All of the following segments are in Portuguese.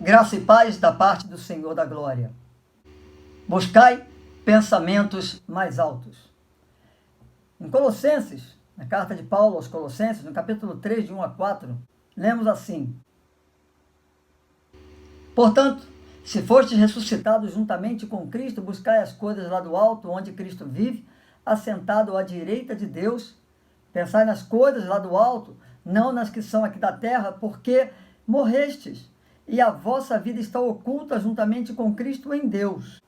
Graça e paz da parte do Senhor da glória. Buscai pensamentos mais altos. Em Colossenses, na carta de Paulo aos Colossenses, no capítulo 3, de 1 a 4, lemos assim: Portanto, se fostes ressuscitados juntamente com Cristo, buscai as coisas lá do alto, onde Cristo vive, assentado à direita de Deus. Pensai nas coisas lá do alto, não nas que são aqui da terra, porque morrestes, e a vossa vida está oculta juntamente com Cristo em Deus.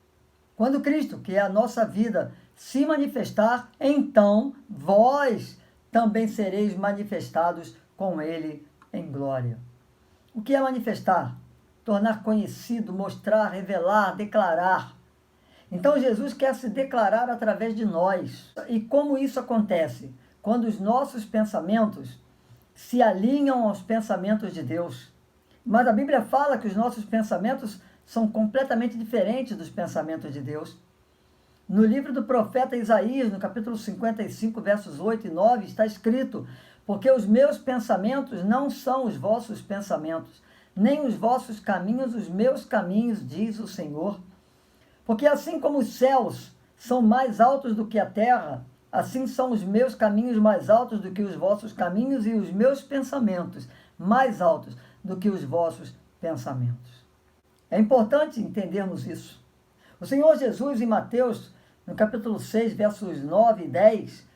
Quando Cristo, que é a nossa vida, se manifestar, então vós também sereis manifestados com Ele em glória. O que é manifestar? Tornar conhecido, mostrar, revelar, declarar. Então Jesus quer se declarar através de nós. E como isso acontece? Quando os nossos pensamentos se alinham aos pensamentos de Deus. Mas a Bíblia fala que os nossos pensamentos são completamente diferentes dos pensamentos de Deus. No livro do profeta Isaías, no capítulo 55, versos 8 e 9, está escrito: Porque os meus pensamentos não são os vossos pensamentos, nem os vossos caminhos os meus caminhos, diz o Senhor. Porque assim como os céus são mais altos do que a terra, assim são os meus caminhos mais altos do que os vossos caminhos, e os meus pensamentos mais altos do que os vossos pensamentos. É importante entendermos isso. O Senhor Jesus, em Mateus, no capítulo 6, versos 9 e 10,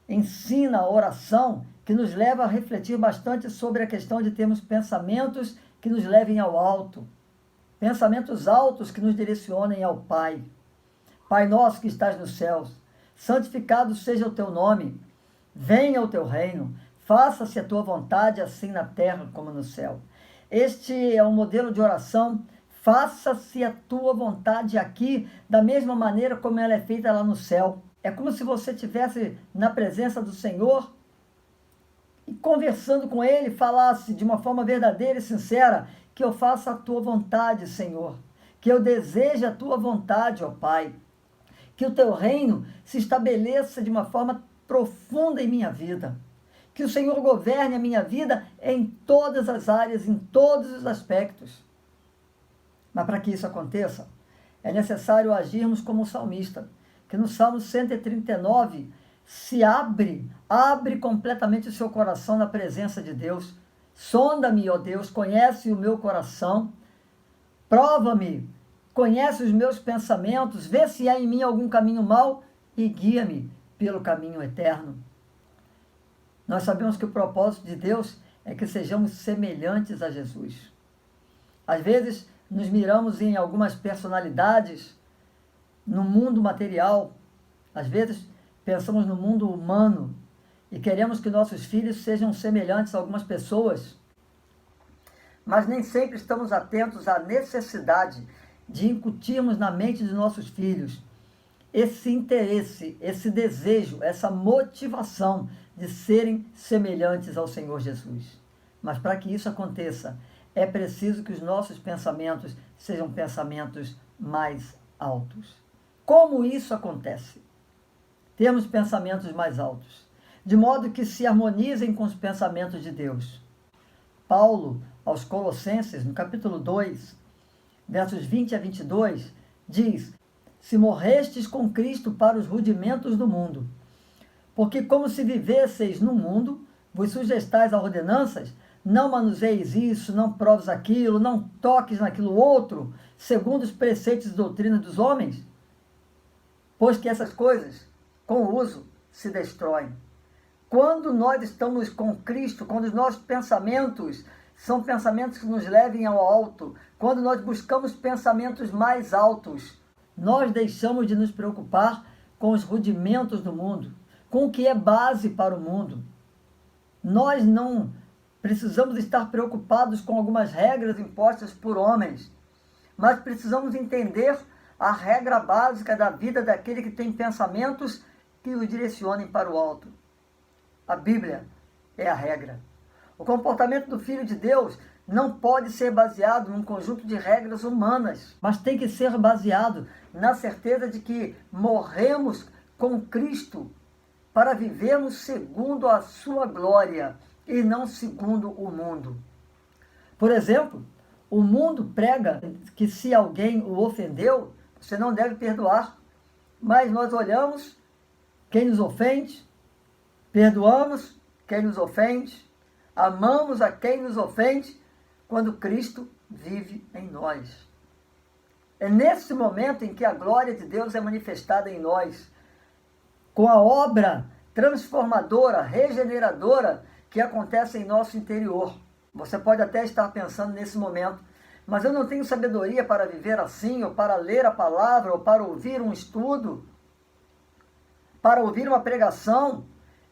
ensina a oração que nos leva a refletir bastante sobre a questão de termos pensamentos que nos levem ao alto. Pensamentos altos que nos direcionem ao Pai. Pai nosso que estás nos céus, santificado seja o teu nome. Venha o teu reino. Faça-se a tua vontade, assim na terra como no céu. Este é um modelo de oração. Faça-se a tua vontade aqui, da mesma maneira como ela é feita lá no céu. É como se você estivesse na presença do Senhor e conversando com Ele, falasse de uma forma verdadeira e sincera: que eu faça a tua vontade, Senhor. Que eu deseje a tua vontade, ó Pai. Que o teu reino se estabeleça de uma forma profunda em minha vida. Que o Senhor governe a minha vida em todas as áreas, em todos os aspectos. Mas para que isso aconteça, é necessário agirmos como o salmista, que no Salmo 139 se abre completamente o seu coração na presença de Deus. Sonda-me, ó Deus, conhece o meu coração, prova-me, conhece os meus pensamentos, vê se há em mim algum caminho mau e guia-me pelo caminho eterno. Nós sabemos que o propósito de Deus é que sejamos semelhantes a Jesus. Às vezes, nos miramos em algumas personalidades no mundo material. Às vezes, pensamos no mundo humano e queremos que nossos filhos sejam semelhantes a algumas pessoas. Mas nem sempre estamos atentos à necessidade de incutirmos na mente dos nossos filhos esse interesse, esse desejo, essa motivação de serem semelhantes ao Senhor Jesus. Mas para que isso aconteça, é preciso que os nossos pensamentos sejam pensamentos mais altos. Como isso acontece? Temos pensamentos mais altos, de modo que se harmonizem com os pensamentos de Deus. Paulo, aos Colossenses, no capítulo 2, versos 20 a 22, diz: Se morrestes com Cristo para os rudimentos do mundo, porque como se vivesseis no mundo, vos sujeitais a ordenanças, não manuseis isso, não proves aquilo, não toques naquilo outro, segundo os preceitos e doutrinas dos homens, pois que essas coisas, com o uso, se destroem. Quando nós estamos com Cristo, quando os nossos pensamentos são pensamentos que nos levem ao alto, quando nós buscamos pensamentos mais altos, nós deixamos de nos preocupar com os rudimentos do mundo, com o que é base para o mundo. Nós não precisamos estar preocupados com algumas regras impostas por homens, mas precisamos entender a regra básica da vida daquele que tem pensamentos que o direcionem para o alto. A Bíblia é a regra. O comportamento do Filho de Deus não pode ser baseado num conjunto de regras humanas, mas tem que ser baseado na certeza de que morremos com Cristo para vivermos segundo a sua glória e não segundo o mundo. Por exemplo, O mundo prega que se alguém o ofendeu, você não deve perdoar. Mas nós olhamos quem nos ofende, perdoamos quem nos ofende, amamos a quem nos ofende, quando Cristo vive em nós. É nesse momento em que a glória de Deus é manifestada em nós, com a obra transformadora, regeneradora que acontece em nosso interior. Você pode até estar pensando nesse momento, mas eu não tenho sabedoria para viver assim, ou para ler a palavra, ou para ouvir um estudo, para ouvir uma pregação,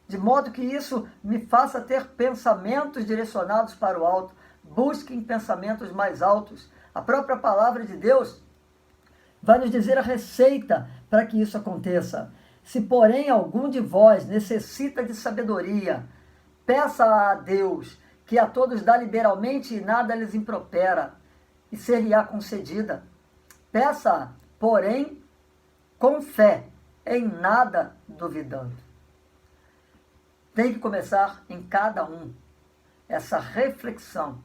de modo que isso me faça ter pensamentos direcionados para o alto. Busquem pensamentos mais altos. A própria palavra de Deus vai nos dizer a receita para que isso aconteça. Se, porém, algum de vós necessita de sabedoria, peça a Deus, que a todos dá liberalmente e nada lhes impropera, e ser-lhe-á concedida. Peça, porém, com fé, em nada duvidando. Tem que começar em cada um essa reflexão.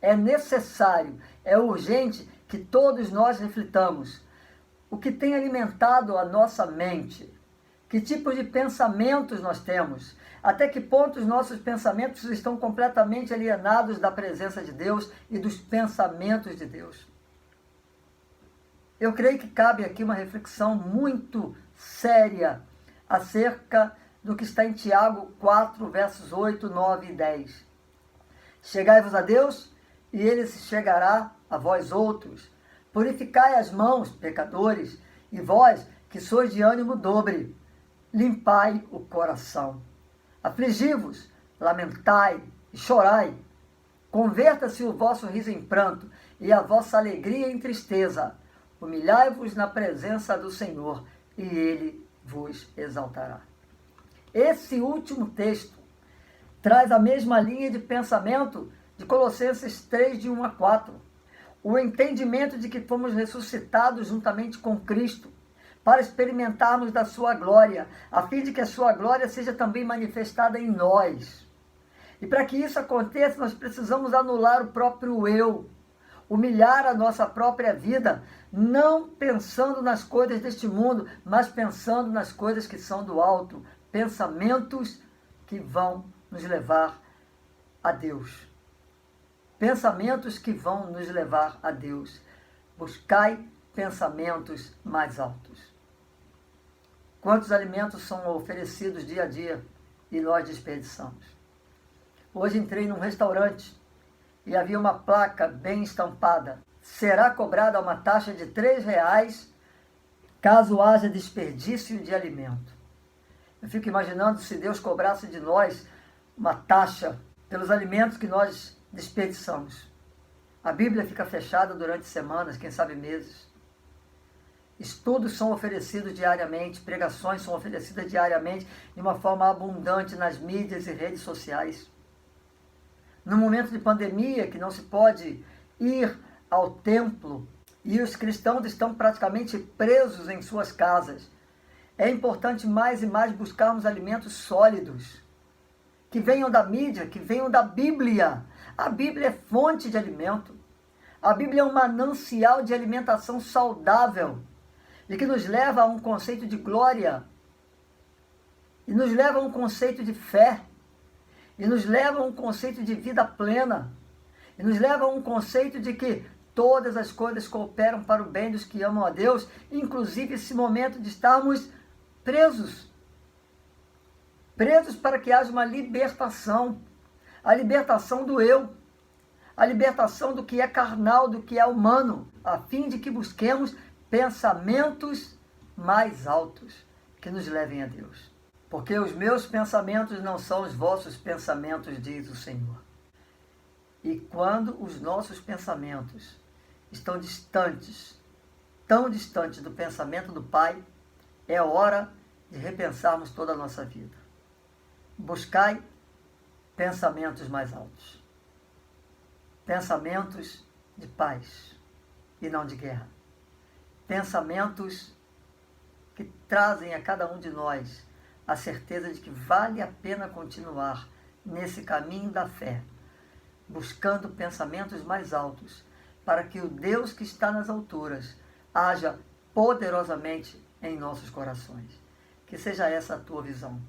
É necessário, é urgente que todos nós reflitamos. O que tem alimentado a nossa mente? Que tipo de pensamentos nós temos? Até que ponto os nossos pensamentos estão completamente alienados da presença de Deus e dos pensamentos de Deus? Eu creio que cabe aqui uma reflexão muito séria acerca do que está em Tiago 4, versos 8, 9 e 10. Chegai-vos a Deus, e Ele se chegará a vós outros. Purificai as mãos, pecadores, e vós, que sois de ânimo dobre, limpai o coração. Afligi-vos, lamentai e chorai. Converta-se o vosso riso em pranto, e a vossa alegria em tristeza. Humilhai-vos na presença do Senhor, e Ele vos exaltará. Esse último texto traz a mesma linha de pensamento de Colossenses 3, de 1 a 4. O entendimento de que fomos ressuscitados juntamente com Cristo, para experimentarmos da sua glória, a fim de que a sua glória seja também manifestada em nós. E para que isso aconteça, nós precisamos anular o próprio eu, humilhar a nossa própria vida, não pensando nas coisas deste mundo, mas pensando nas coisas que são do alto, pensamentos que vão nos levar a Deus. Pensamentos que vão nos levar a Deus. Buscai pensamentos mais altos. Quantos alimentos são oferecidos dia a dia e nós desperdiçamos? Hoje entrei num restaurante e havia uma placa bem estampada. Será cobrada uma taxa de R$3 caso haja desperdício de alimento. Eu fico imaginando se Deus cobrasse de nós uma taxa pelos alimentos que nós desperdiçamos. A Bíblia fica fechada durante semanas, quem sabe meses. Estudos são oferecidos diariamente, pregações são oferecidas diariamente, de uma forma abundante nas mídias e redes sociais. No momento de pandemia, que não se pode ir ao templo, e os cristãos estão praticamente presos em suas casas, é importante mais e mais buscarmos alimentos sólidos, que venham da mídia, que venham da Bíblia. A Bíblia é fonte de alimento. A Bíblia é um manancial de alimentação saudável, e que nos leva a um conceito de glória, e nos leva a um conceito de fé, e nos leva a um conceito de vida plena, e nos leva a um conceito de que todas as coisas cooperam para o bem dos que amam a Deus, inclusive esse momento de estarmos presos para que haja uma libertação, a libertação do eu, a libertação do que é carnal, do que é humano, a fim de que busquemos pensamentos mais altos que nos levem a Deus. Porque os meus pensamentos não são os vossos pensamentos, diz o Senhor. E quando os nossos pensamentos estão distantes, tão distantes do pensamento do Pai, é hora de repensarmos toda a nossa vida. Buscai pensamentos mais altos. Pensamentos de paz e não de guerra. Pensamentos que trazem a cada um de nós a certeza de que vale a pena continuar nesse caminho da fé, buscando pensamentos mais altos, para que o Deus que está nas alturas haja poderosamente em nossos corações. Que seja essa a tua visão.